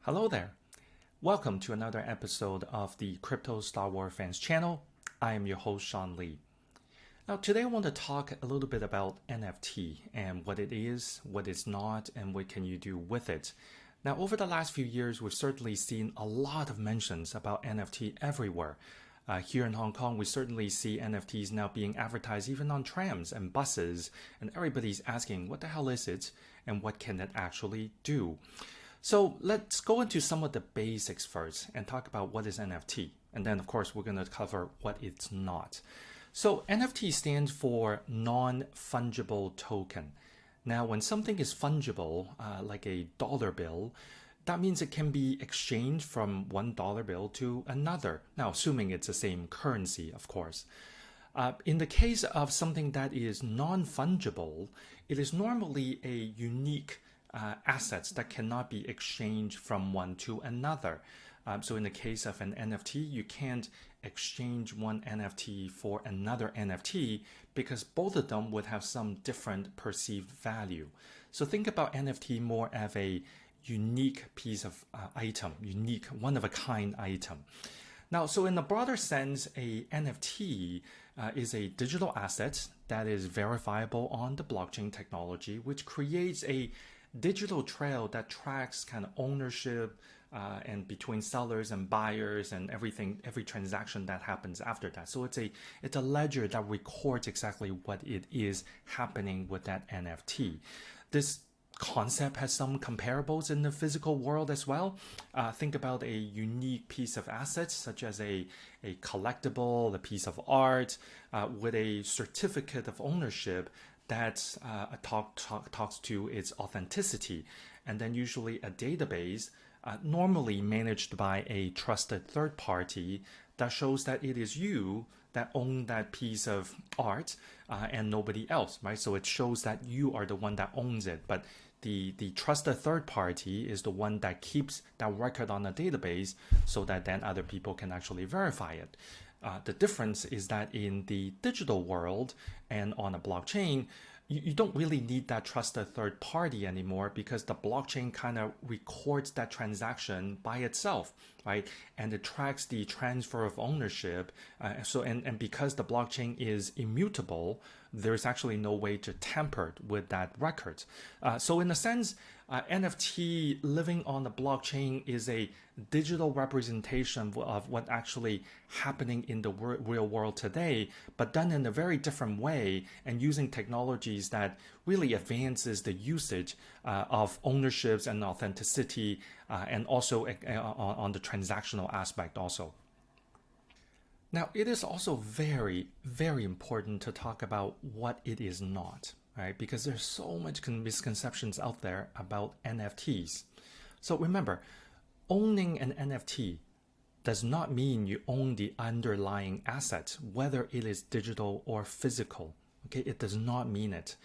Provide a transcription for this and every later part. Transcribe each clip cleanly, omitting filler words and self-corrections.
Hello there. Welcome to another episode of the Crypto Star Wars Fans channel. I am your host, Sean Lee. Now, today I want to talk a little bit about NFT and what it is, what it's not, and what can you do with it. Now, over the last few years, we've certainly seen a lot of mentions about NFT everywhere. Here in Hong Kong, we certainly see NFTs now being advertised even on trams and buses, and everybody's asking, what the hell is it, and what can it actually do? So let's go into some of the basics first and talk about what is NFT. And then, of course, we're going to cover what it's not. So NFT stands for non-fungible token. Now, when something is fungible, like a dollar bill, that means it can be exchanged from one dollar bill to another. Now, assuming it's the same currency, of course. In the case of something that is non-fungible, it is normally a unique assets that cannot be exchanged from one to another. So in the case of an NFT, you can't exchange one NFT for another NFT because both of them would have some different perceived value. So think about NFT more as a unique piece of item, unique, one-of-a-kind item. Now, so in the broader sense, a NFT is a digital asset that is verifiable on the blockchain technology, which creates a digital trail that tracks kind of ownership and between sellers and buyers and everything, every transaction that happens after that. So it's a ledger that records exactly what it is happening with that NFT. This concept has some comparables in the physical world as well. Think about a unique piece of assets such as a collectible, a piece of art with a certificate of ownership that talks to its authenticity, and then usually a database normally managed by a trusted third party that shows that it is you that own that piece of art and nobody else, right? So it shows that you are the one that owns it, but the trusted third party is the one that keeps that record on the database so that then other people can actually verify it. The difference is that in the digital world and on a blockchain, you don't really need that trusted third party anymore because the blockchain kind of records that transaction by itself, right? And it tracks the transfer of ownership. And because the blockchain is immutable, there's actually no way to tamper with that record. So in a sense, NFT living on the blockchain is a digital representation of what actually happening in the real world today, but done in a very different way and using technologies that really advances the usage of ownerships and authenticity and also on the transactional aspect also. Now, it is also very, very important to talk about what it is not, right? Because there's so much misconceptions out there about NFTs. So remember, owning an NFT does not mean you own the underlying asset, whether it is digital or physical. Okay, it does not mean it.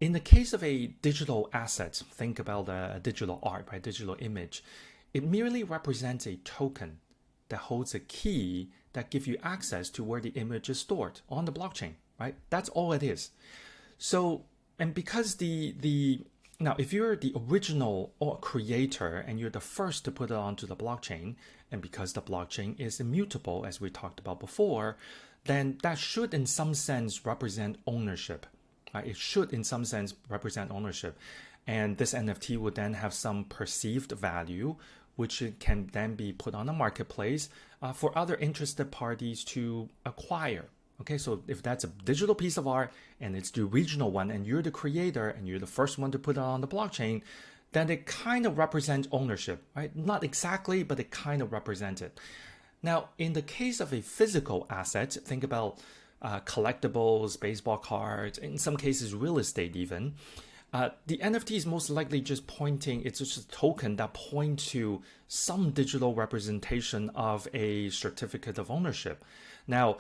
In the case of a digital asset, think about a digital art, right? Digital image. It merely represents a token that holds a key that gives you access to where the image is stored on the blockchain, right? That's all it is. So, and because now, if you're the original or creator and you're the first to put it onto the blockchain, and because the blockchain is immutable, as we talked about before, then that should in some sense represent ownership. It should in some sense represent ownership. And this NFT would then have some perceived value, which can then be put on a marketplace for other interested parties to acquire. Okay, so if that's a digital piece of art and it's the original one and you're the creator and you're the first one to put it on the blockchain, then it kind of represents ownership, right? Not exactly, but it kind of represents it. Now, in the case of a physical asset, think about collectibles, baseball cards, in some cases real estate even. The NFT is most likely just it's just a token that points to some digital representation of a certificate of ownership. Now,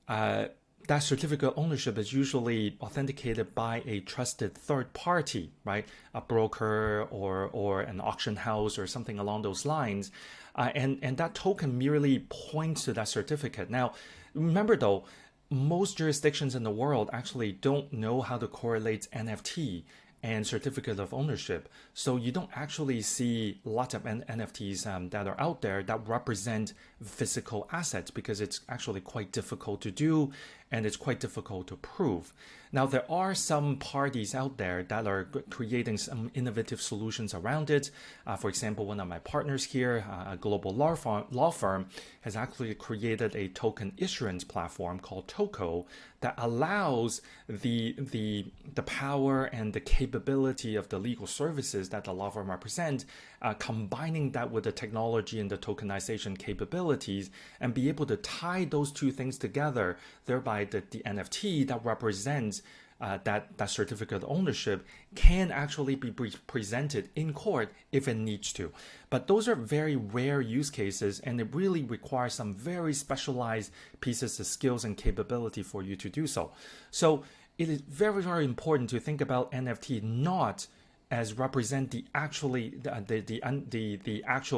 that certificate of ownership is usually authenticated by a trusted third party, right? A broker or an auction house or something along those lines. And that token merely points to that certificate. Now, remember though, most jurisdictions in the world actually don't know how to correlate NFT and certificate of ownership. So you don't actually see lots of NFTs that are out there that represent physical assets because it's actually quite difficult to do and it's quite difficult to prove. Now, there are some parties out there that are creating some innovative solutions around it. For example, one of my partners here, a global law firm, has actually created a token issuance platform called Toko that allows the power and the capability of the legal services that the law firm represent, combining that with the technology and the tokenization capabilities, and be able to tie those two things together, thereby the NFT that represents that certificate of ownership can actually be presented in court if it needs to. But those are very rare use cases, and it really requires some very specialized pieces of skills and capability for you to do so. So it is very, very important to think about NFT not as represent the actual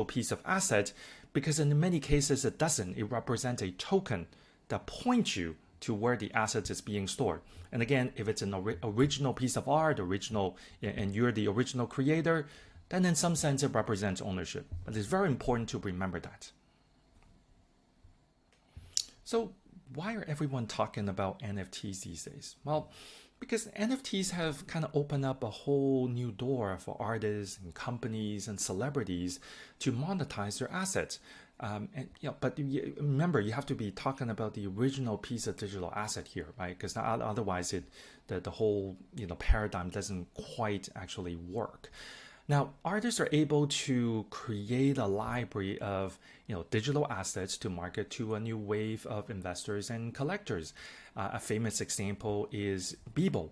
piece of asset, because in many cases it doesn't. It represents a token that points you to where the asset is being stored. And again, if it's an original piece of art, and you're the original creator, then in some sense it represents ownership. But it's very important to remember that. So why are everyone talking about NFTs these days? Well, because NFTs have kind of opened up a whole new door for artists and companies and celebrities to monetize their assets. But remember, you have to be talking about the original piece of digital asset here, right? Because otherwise, the whole paradigm doesn't quite actually work. Now, artists are able to create a library of digital assets to market to a new wave of investors and collectors. A famous example is Bebo.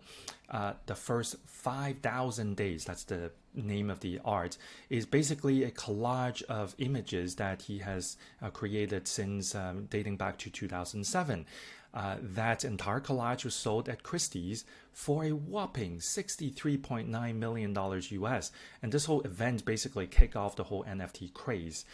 The first 5,000 days, that's the name of the art, is basically a collage of images that he has created since dating back to 2007. That entire collage was sold at Christie's for a whopping $63.9 million US. And this whole event basically kicked off the whole NFT craze.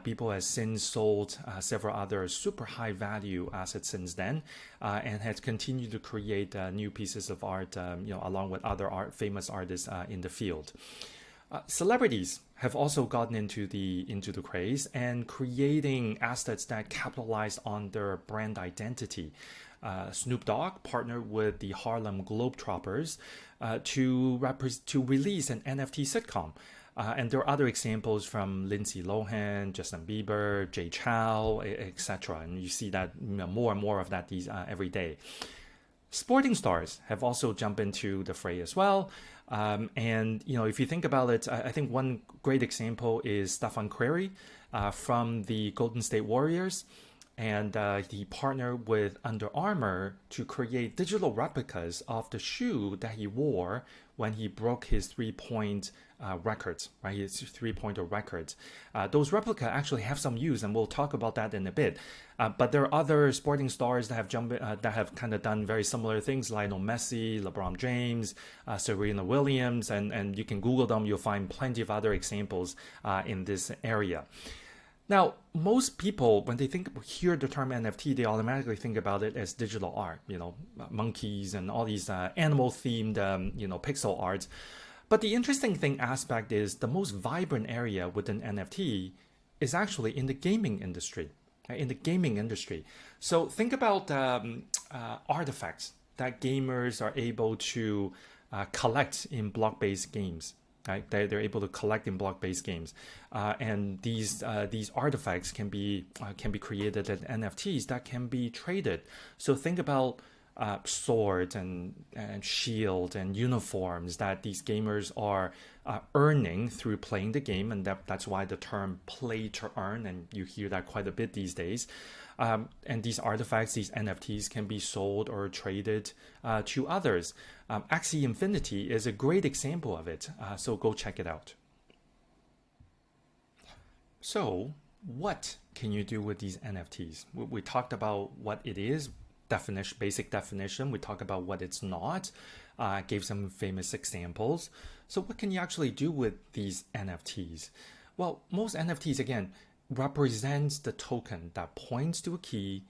People has since sold several other super high value assets since then, and has continued to create new pieces of art, along with other famous artists in the field. Celebrities have also gotten into the craze and creating assets that capitalize on their brand identity. Snoop Dogg partnered with the Harlem Globetrotters to release an NFT sitcom. And there are other examples from Lindsay Lohan, Justin Bieber, Jay Chou, etc. And you see that more and more of that every day. Sporting stars have also jumped into the fray as well. And if you think about it, I think one great example is Stephen Curry from the Golden State Warriors. And he partnered with Under Armour to create digital replicas of the shoe that he wore when he broke his three-point records, right? His three-pointer records. Those replicas actually have some use, and we'll talk about that in a bit. But there are other sporting stars that have kind of done very similar things, Lionel Messi, LeBron James, Serena Williams, and you can Google them. You'll find plenty of other examples in this area. Now, most people, when they hear the term NFT, they automatically think about it as digital art, monkeys and all these animal-themed, pixel arts. But the interesting aspect is the most vibrant area within NFT is actually in the gaming industry. So think about artifacts that gamers are able to collect in block-based games. Right? They're able to collect in block-based games, and these artifacts can be created as NFTs that can be traded. So think about swords and shields and uniforms that these gamers are earning through playing the game, and that's why the term "play to earn," and you hear that quite a bit these days. And these artifacts, these NFTs, can be sold or traded to others. Axie Infinity is a great example of it. So go check it out. So what can you do with these NFTs? We talked about what it is, basic definition. We talked about what it's not, gave some famous examples. So what can you actually do with these NFTs? Well, most NFTs, again, represents the token that points to a key,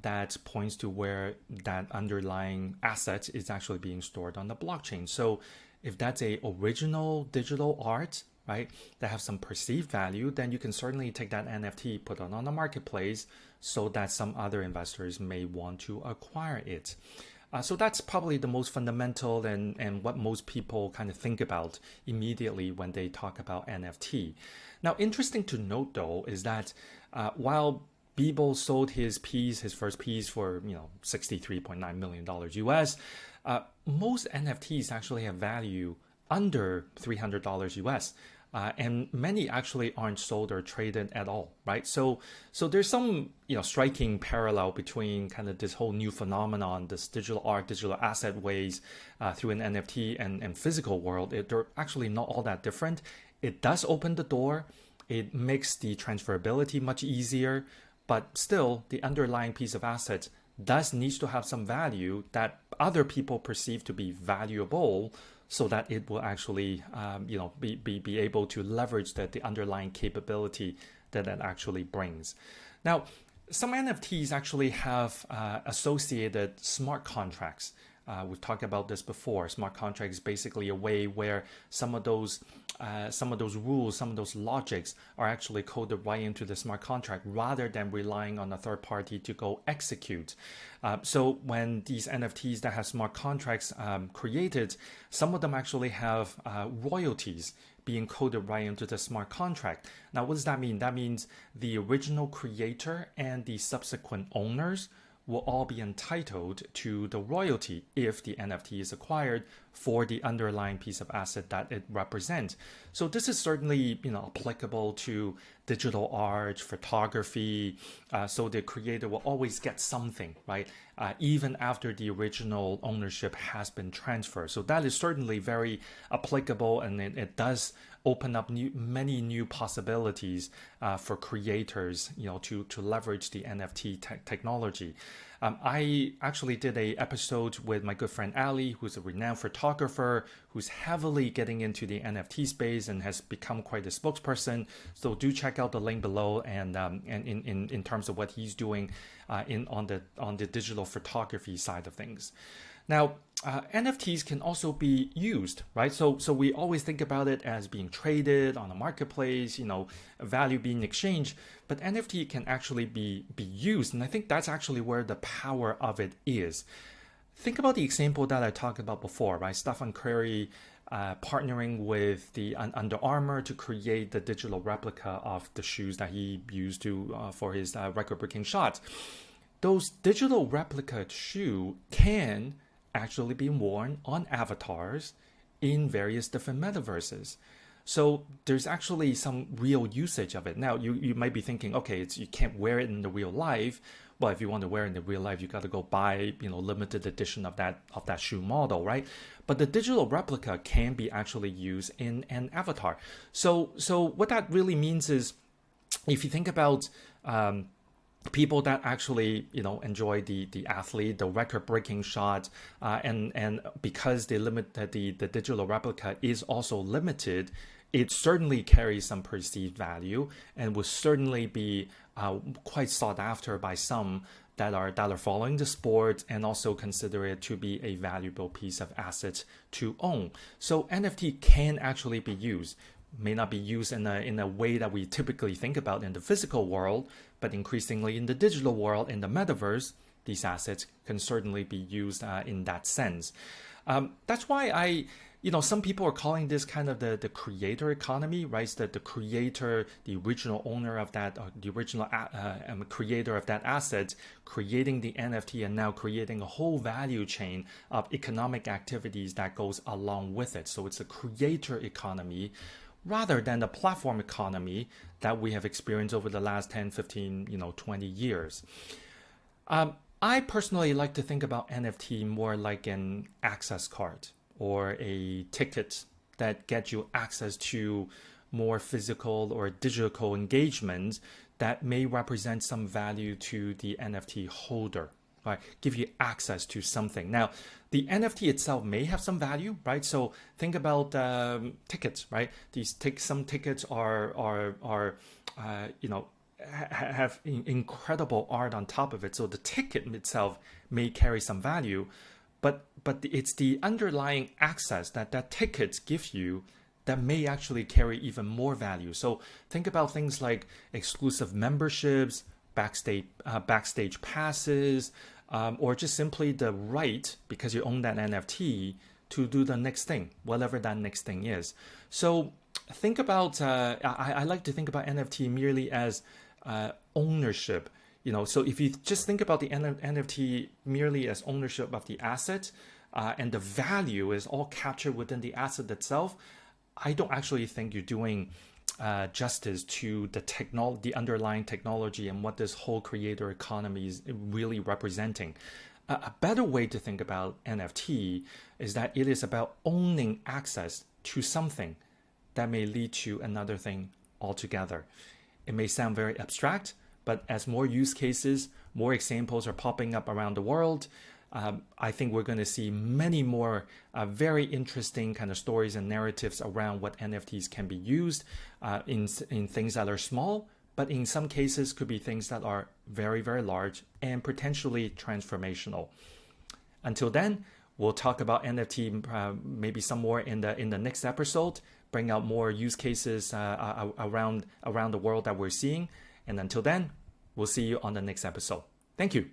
that points to where that underlying asset is actually being stored on the blockchain. So if that's a original digital art, right, that have some perceived value, then you can certainly take that NFT, put it on the marketplace so that some other investors may want to acquire it. So that's probably the most fundamental and what most people kind of think about immediately when they talk about NFT. Now, interesting to note though is that while Bebo sold his first piece for $63.9 million US, most NFTs actually have value under $300 US. And many actually aren't sold or traded at all, right? So there's some striking parallel between kind of this whole new phenomenon, this digital art, digital asset ways through an NFT and physical world. They're actually not all that different. It does open the door. It makes the transferability much easier, but still the underlying piece of assets needs to have some value that other people perceive to be valuable, so that it will actually be able to leverage the underlying capability that actually brings. Now, some NFTs actually have associated smart contracts. We've talked about this before. Smart contract is basically a way where some of those rules, some of those logics are actually coded right into the smart contract rather than relying on a third party to go execute. So when these NFTs that have smart contracts created, some of them actually have royalties being coded right into the smart contract. Now, what does that mean? That means the original creator and the subsequent owners will all be entitled to the royalty if the NFT is acquired for the underlying piece of asset that it represents. So this is certainly applicable to digital art, photography. So the creator will always get something, right? Even after the original ownership has been transferred. So that is certainly very applicable, and it does open up many new possibilities for creators, to leverage the NFT technology. I actually did an episode with my good friend Ali, who's a renowned photographer, who's heavily getting into the NFT space and has become quite a spokesperson. So do check out the link below, and in terms of what he's doing on the digital photography side of things. Now, NFTs can also be used, right? So we always think about it as being traded on a marketplace, value being exchanged, but NFT can actually be used. And I think that's actually where the power of it is. Think about the example that I talked about before, right? Stephen Curry partnering with the Under Armour to create the digital replica of the shoes that he used for his record-breaking shots. Those digital replica shoe can actually be worn on avatars in various different metaverses. So there's actually some real usage of it. Now, you might be thinking, okay, you can't wear it in the real life. Well, if you want to wear it in the real life, you got to go buy, limited edition of that shoe model, right? But the digital replica can be actually used in an avatar. So what that really means is, if you think about people that actually enjoy the athlete, the record-breaking shot, and because the digital replica is also limited, it certainly carries some perceived value and will certainly be quite sought after by some that are following the sport and also consider it to be a valuable piece of asset to own. So NFT can actually be used. May not be used in a way that we typically think about in the physical world, but increasingly in the digital world, in the metaverse, these assets can certainly be used in that sense. That's why some people are calling this kind of the creator economy, right? That the creator, the original owner of that, the original creator of that asset, creating the NFT and now creating a whole value chain of economic activities that goes along with it. So it's a creator economy, rather than the platform economy that we have experienced over the last 10, 15, 20 years. I personally like to think about NFT more like an access card or a ticket that gets you access to more physical or digital engagements that may represent some value to the NFT holder, right? Give you access to something. Now, the NFT itself may have some value, right? So think about tickets, right? Some tickets have incredible art on top of it. So the ticket itself may carry some value, but it's the underlying access that tickets give you that may actually carry even more value. So think about things like exclusive memberships, backstage passes, or just simply the right, because you own that NFT, to do the next thing, whatever that next thing is. So think about, I like to think about NFT merely as ownership. So if you just think about the NFT merely as ownership of the asset, and the value is all captured within the asset itself, I don't actually think you're doing justice to the underlying technology and what this whole creator economy is really representing. A better way to think about NFT is that it is about owning access to something that may lead to another thing altogether. It may sound very abstract, but as more use cases, more examples are popping up around the world, I think we're going to see many more very interesting kind of stories and narratives around what NFTs can be used in things that are small, but in some cases could be things that are very, very large and potentially transformational. Until then, we'll talk about NFT maybe some more in the next episode, bring out more use cases around the world that we're seeing. And until then, we'll see you on the next episode. Thank you.